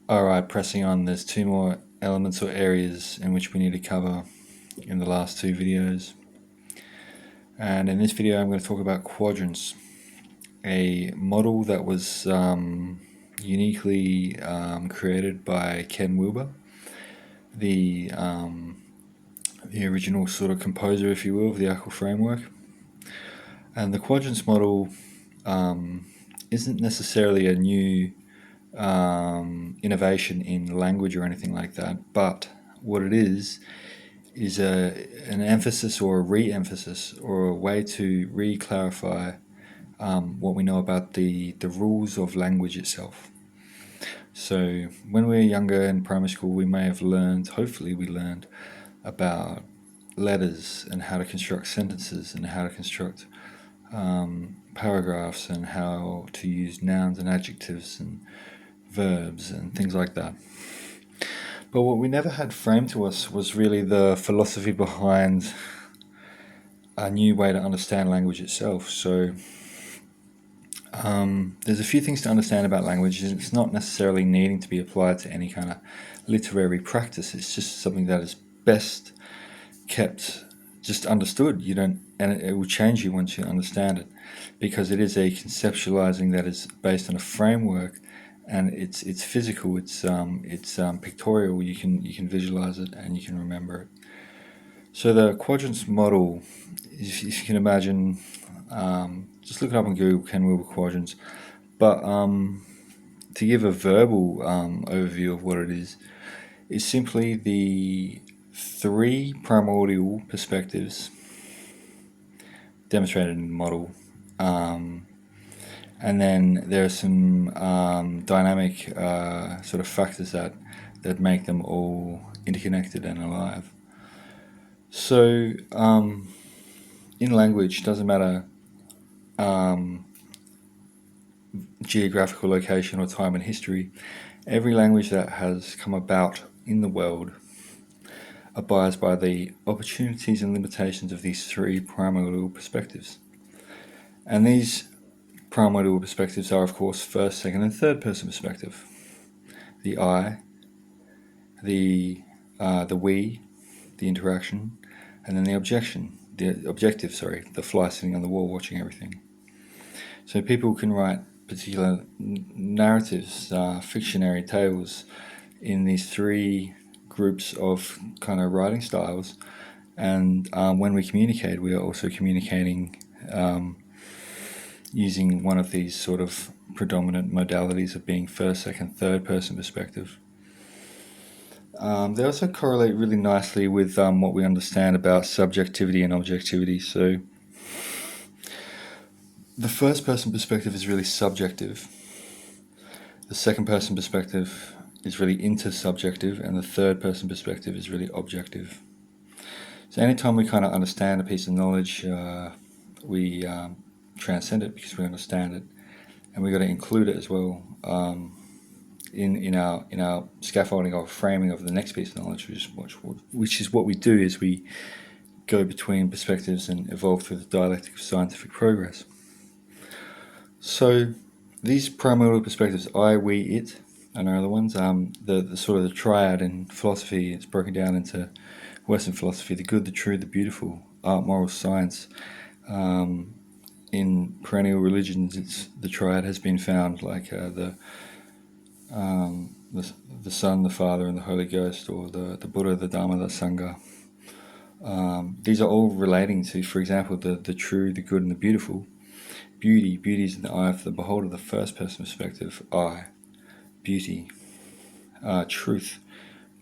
Alright, pressing on, there's two more elements or areas in which we need to cover in the last two videos. And in this video I'm going to talk about quadrants, a model that was uniquely created by Ken Wilber, the original sort of composer, if you will, of the ACL framework. And the quadrants model isn't necessarily a new innovation in language or anything like that, but what it is an emphasis or a re-emphasis or a way to re-clarify what we know about the rules of language itself. So when we were younger in primary school, we may have learned, hopefully we learned, about letters and how to construct sentences and how to construct paragraphs and how to use nouns and adjectives and verbs and things like that. But what we never had framed to us was really the philosophy behind a new way to understand language itself. So there's a few things to understand about language. It's not necessarily needing to be applied to any kind of literary practice. It's just something that is best kept just understood. You don't, and it will change you once you understand it, because it is a conceptualizing that is based on a framework, and it's physical. It's pictorial. You can visualize it and you can remember it. So the quadrants model, if you can imagine, just look it up on Google, Ken Wilber quadrants. But to give a verbal overview of what it is simply the three primordial perspectives demonstrated in the model. And then there are some dynamic sort of factors that make them all interconnected and alive. So in language, doesn't matter geographical location or time in history, every language that has come about in the world abides by the opportunities and limitations of these three primordial perspectives. And these primordial perspectives are, of course, first, second, and third person perspective. The I, the we, the interaction, and then the objective, the fly sitting on the wall watching everything. So people can write particular narratives, fictionary tales in these three groups of kind of writing styles, and when we communicate, we are also communicating using one of these sort of predominant modalities of being first, second, third person perspective. They also correlate really nicely with what we understand about subjectivity and objectivity. So the first person perspective is really subjective. The second person perspective is really intersubjective, and the third person perspective is really objective. So anytime we kind of understand a piece of knowledge, we transcend it because we understand it, and we've got to include it as well in our scaffolding or framing of the next piece of knowledge, which is what we do is we go between perspectives and evolve through the dialectic of scientific progress. So these primordial perspectives, I, we, it, and other ones, the sort of the triad in philosophy, it's broken down into Western philosophy: the good, the true, the beautiful, art, moral, science. In perennial religions, the triad has been found, like the Son, the Father, and the Holy Ghost, or the Buddha, the Dharma, the Sangha. These are all relating to, for example, the true, the good, and the beautiful. Beauty is in the eye of the beholder, the first person perspective, I. Beauty. Truth.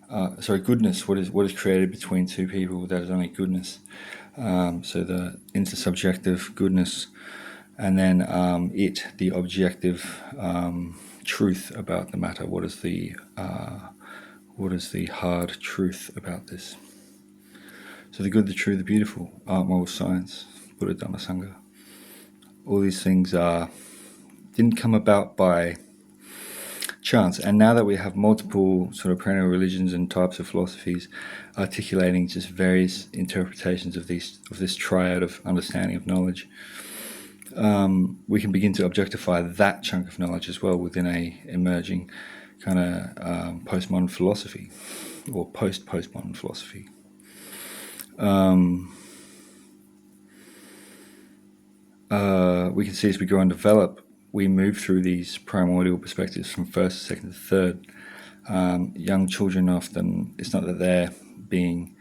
Goodness, what is created between two people, that is only goodness. So the intersubjective goodness, and then it, the objective truth about the matter. What is the hard truth about this? So the good, the true, the beautiful, art, moral, science, Buddha, Dhamma, Sangha. All these things didn't come about by chance. And now that we have multiple sort of perennial religions and types of philosophies articulating just various interpretations of this triad of understanding of knowledge, we can begin to objectify that chunk of knowledge as well within a emerging kind of postmodern philosophy or post-postmodern philosophy. We can see as we go and develop, we move through these primordial perspectives from first, second to third. Young children often, it's not that they're being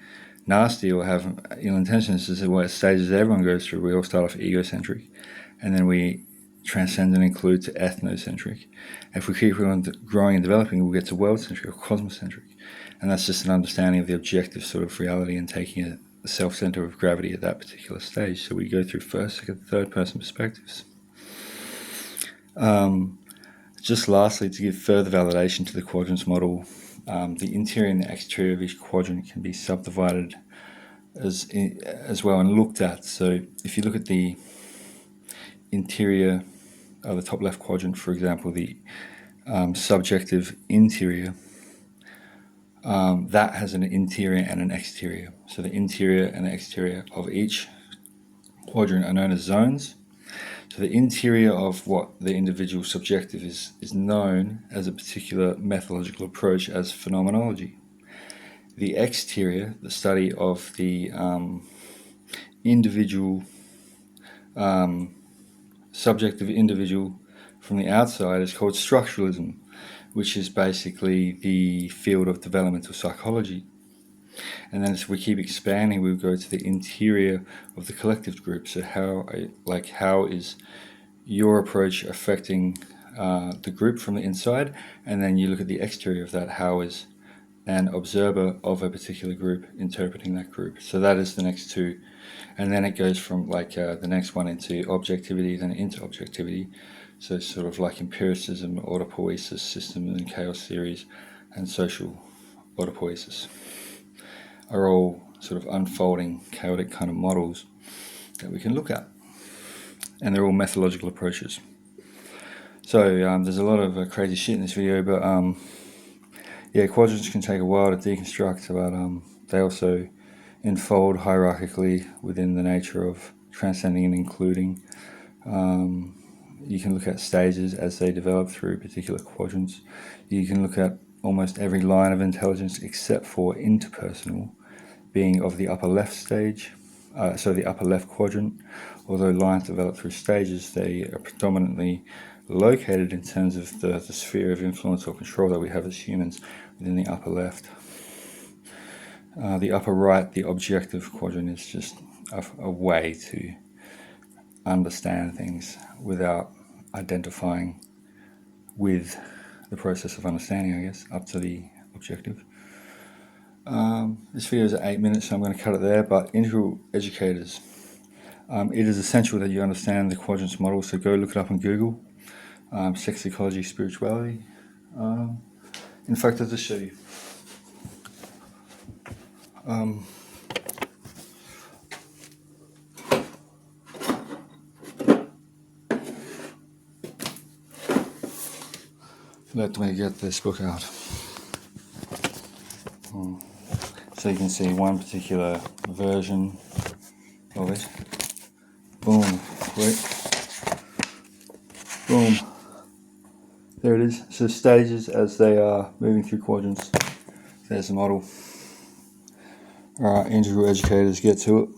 nasty or have ill intentions, it's what stages everyone goes through. We all start off egocentric, and then we transcend and include to ethnocentric. If we keep on growing and developing, we'll get to world-centric or cosmocentric, and that's just an understanding of the objective sort of reality and taking a self-center of gravity at that particular stage. So we go through first, second, third person perspectives. Just lastly, to give further validation to the quadrants model, the interior and the exterior of each quadrant can be subdivided as well and looked at. So if you look at the interior of the top left quadrant, for example, the subjective interior, that has an interior and an exterior. So the interior and the exterior of each quadrant are known as zones. So the interior of what the individual subjective is known as a particular methodological approach as phenomenology. The exterior, the study of the individual, subjective individual from the outside, is called structuralism, which is basically the field of developmental psychology. And then as we keep expanding, we go to the interior of the collective group. So how is your approach affecting the group from the inside? And then you look at the exterior of that. How is an observer of a particular group interpreting that group? So that is the next two. And then it goes from the next one into objectivity, then into objectivity. So sort of like empiricism, autopoiesis, system and chaos theories, and social autopoiesis are all sort of unfolding, chaotic kind of models that we can look at. And they're all methodological approaches. So there's a lot of crazy shit in this video, but quadrants can take a while to deconstruct, but they also unfold hierarchically within the nature of transcending and including. You can look at stages as they develop through particular quadrants. You can look at almost every line of intelligence except for interpersonal being of the upper left stage, so the upper left quadrant. Although lines develop through stages, they are predominantly located in terms of the sphere of influence or control that we have as humans within the upper left. The upper right, the objective quadrant, is just a way to understand things without identifying with the process of understanding, I guess, up to the objective. This video is at 8 minutes, so I'm going to cut it there. But integral educators, it is essential that you understand the quadrants model, so go look it up on Google. Sex ecology, spirituality. In fact, I'll just show you. Let me get this book out. So you can see one particular version of it. Boom, wait. Boom. There it is. So stages as they are moving through quadrants. There's the model. Alright, integral educators, get to it.